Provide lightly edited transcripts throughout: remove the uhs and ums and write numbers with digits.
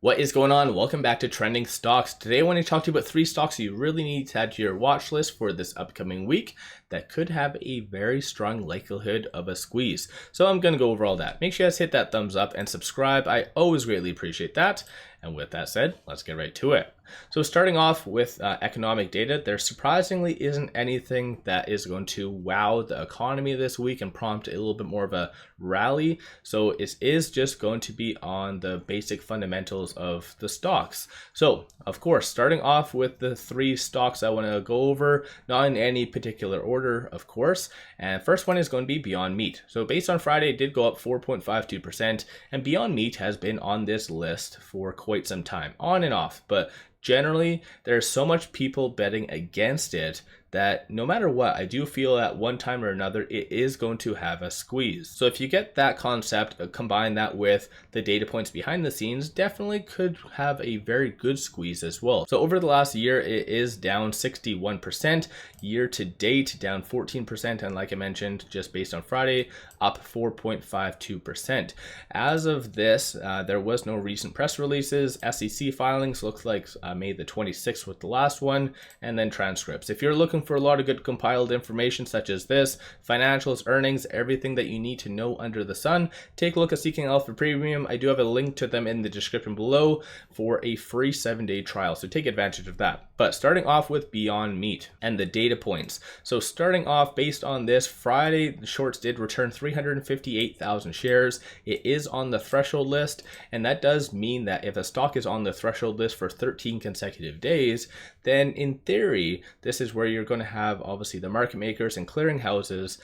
What is going on? Welcome back to Trending Stocks. Today I want to talk to you about 3 stocks you really need to add to your watch list for this upcoming week that could have a very strong likelihood of a squeeze. So I'm going to go over all that. Make sure you guys hit that thumbs up and subscribe. I always greatly appreciate that. And with that said, let's get right to it. So starting off with economic data, there surprisingly isn't anything that is going to wow the economy this week and prompt a little bit more of a rally. So it is just going to be on the basic fundamentals of the stocks. So of course, starting off with the 3 stocks I want to go over, not in any particular order, of course. And first one is going to be Beyond Meat. So based on Friday, it did go up 4.52%, and Beyond Meat has been on this list for quite some time, on and off, but generally, there's so much people betting against it that no matter what, I do feel at one time or another, it is going to have a squeeze. So if you get that concept, combine that with the data points behind the scenes, definitely could have a very good squeeze as well. So over the last year, it is down 61%, year to date down 14%, and like I mentioned, just based on Friday, up 4.52%. As of this, there was no recent press releases. SEC filings looks like May the 26th with the last one, and then transcripts. If you're looking for a lot of good compiled information such as this, financials, earnings, everything that you need to know under the sun, take a look at Seeking Alpha Premium. I do have a link to them in the description below for a free 7-day trial, so take advantage of that. But starting off with Beyond Meat and the data points. So starting off based on this, Friday, the shorts did return 358,000 shares. It is on the threshold list, and that does mean that if a stock is on the threshold list for 13 consecutive days, then in theory, this is where you're going to have obviously the market makers and clearing houses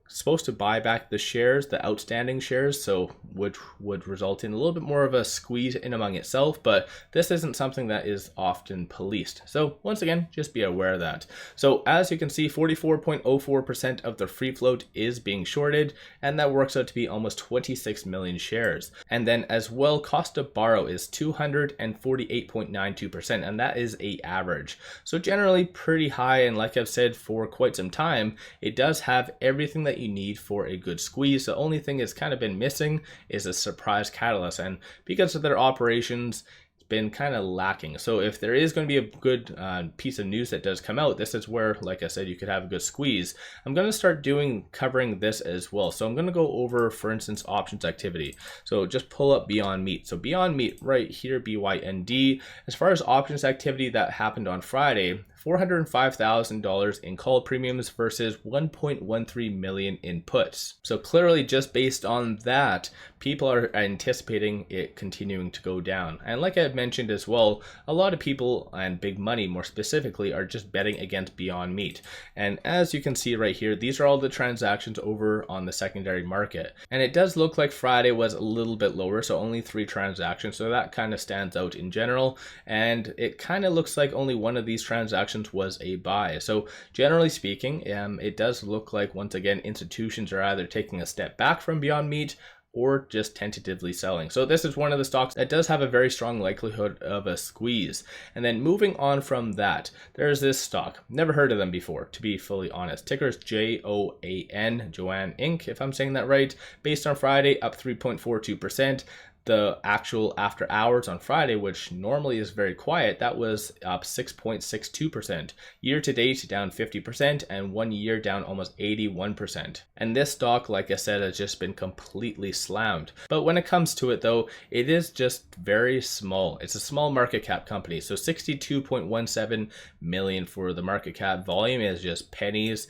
supposed to buy back the shares, the outstanding shares, so which would result in a little bit more of a squeeze in among itself, but this isn't something that is often policed. So once again, just be aware of that. So as you can see, 44.04% of the free float is being shorted, and that works out to be almost 26 million shares. And then as well, cost to borrow is 248.92%, and that is a average. So generally pretty high, and like I've said for quite some time, it does have everything that you need for a good squeeze. The only thing that's kind of been missing is a surprise catalyst, and because of their operations, it's been kind of lacking. So if there is going to be a good piece of news that does come out, this is where, like I said, you could have a good squeeze. I'm going to start covering this as well. So I'm going to go over, for instance, options activity. So just pull up Beyond Meat. So Beyond Meat right here, BYND. As far as options activity that happened on Friday, $405,000 in call premiums versus 1.13 million in puts. So clearly, just based on that, people are anticipating it continuing to go down. And like I mentioned as well, a lot of people, and big money more specifically, are just betting against Beyond Meat. And as you can see right here, these are all the transactions over on the secondary market. And it does look like Friday was a little bit lower, so only 3 transactions. So that kind of stands out in general. And it kind of looks like only one of these transactions was a buy. So generally speaking, it does look like, once again, institutions are either taking a step back from Beyond Meat or just tentatively selling. So this is one of the stocks that does have a very strong likelihood of a squeeze. And then moving on from that, there's this stock. Never heard of them before, to be fully honest. Ticker's JOAN, JOAN Inc., if I'm saying that right. Based on Friday, up 3.42%. The actual after hours on Friday, which normally is very quiet, that was up 6.62%. Year to date down 50%, and 1 year down almost 81%. And this stock, like I said, has just been completely slammed. But when it comes to it though, it is just very small. It's a small market cap company. So 62.17 million for the market cap. Volume is just pennies.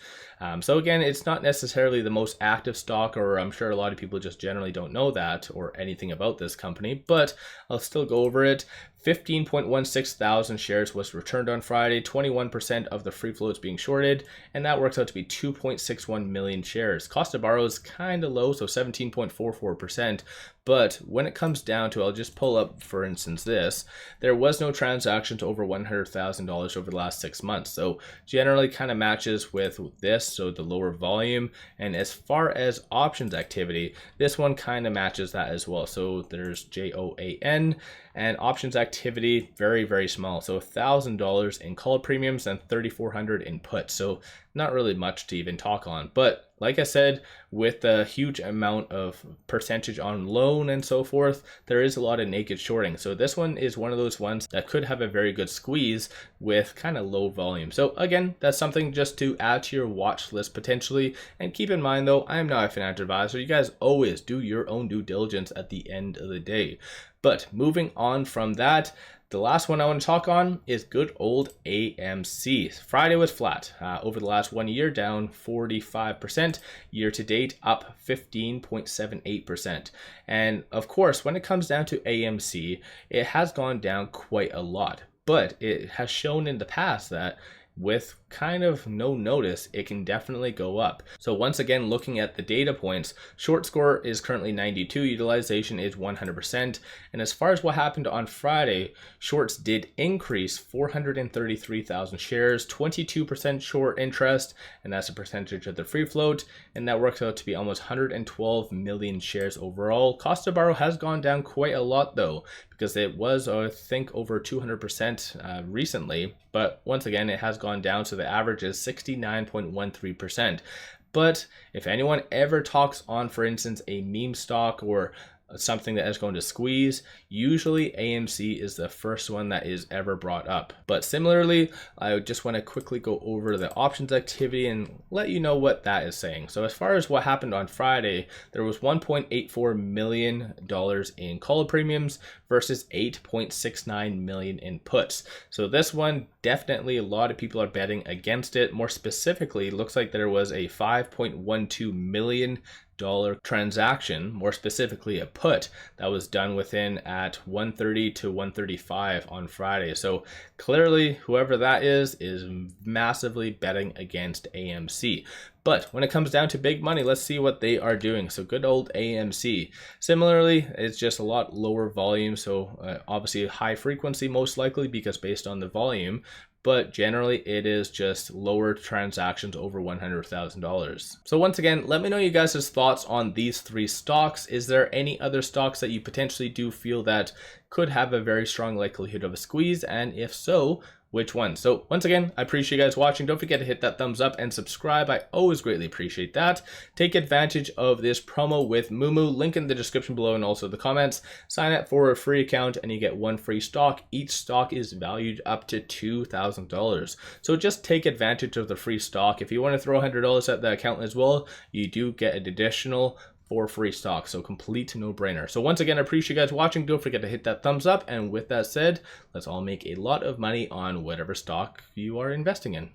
So again, it's not necessarily the most active stock, or I'm sure a lot of people just generally don't know that or anything about this company, but I'll still go over it. 15.16 thousand shares was returned on Friday, 21% of the free float is being shorted, and that works out to be 2.61 million shares. Cost to borrow is kind of low, so 17.44%, but when it comes down to, I'll just pull up, for instance, this, there was no transactions over $100,000 over the last 6 months, so generally kind of matches with this, so the lower volume. And as far as options activity, this one kind of matches that as well. So there's JOAN, and options activity very, very small. So $1,000 in call premiums and $3,400 in puts. So not really much to even talk on. But like I said, with a huge amount of percentage on loan and so forth, there is a lot of naked shorting. So this one is one of those ones that could have a very good squeeze with kind of low volume. So again, that's something just to add to your watch list potentially. And keep in mind though, I am not a financial advisor. You guys always do your own due diligence at the end of the day. But moving on from that, the last one I want to talk on is good old AMC. Friday was flat. Over the last 1 year, down 45%. Year to date, up 15.78%. And of course, when it comes down to AMC, it has gone down quite a lot. But it has shown in the past that with kind of no notice, it can definitely go up. So once again, looking at the data points, short score is currently 92, utilization is 100%. And as far as what happened on Friday, shorts did increase 433,000 shares, 22% short interest, and that's a percentage of the free float. And that works out to be almost 112 million shares overall. Cost to borrow has gone down quite a lot though, because it was, I think, over 200% recently. But once again, it has gone down, so the average is 69.13%. But if anyone ever talks on, for instance, a meme stock or something that is going to squeeze, usually AMC is the first one that is ever brought up. But similarly, I just want to quickly go over the options activity and let you know what that is saying. So as far as what happened on Friday, there was $1.84 million in call premiums versus 8.69 million in puts. So this one, definitely a lot of people are betting against it. More specifically, it looks like there was a $5.12 million transaction, more specifically a put, that was done within at 1:30 to 1:35 on Friday. So clearly whoever that is massively betting against AMC. But when it comes down to big money, let's see what they are doing. So good old AMC. Similarly, it's just a lot lower volume. So obviously high frequency most likely because based on the volume, but generally it is just lower transactions over $100,000. So once again, let me know you guys' thoughts on these three stocks. Is there any other stocks that you potentially do feel that could have a very strong likelihood of a squeeze? And if so, which one? So once again, I appreciate you guys watching. Don't forget to hit that thumbs up and subscribe. I always greatly appreciate that. Take advantage of this promo with Mumu, link in the description below and also the comments. Sign up for a free account and you get one free stock. Each stock is valued up to $2,000. So just take advantage of the free stock. If you want to throw $100 at the account as well, you do get an additional for free stock. So complete no-brainer. So once again, I appreciate you guys watching. Don't forget to hit that thumbs up. And with that said, let's all make a lot of money on whatever stock you are investing in.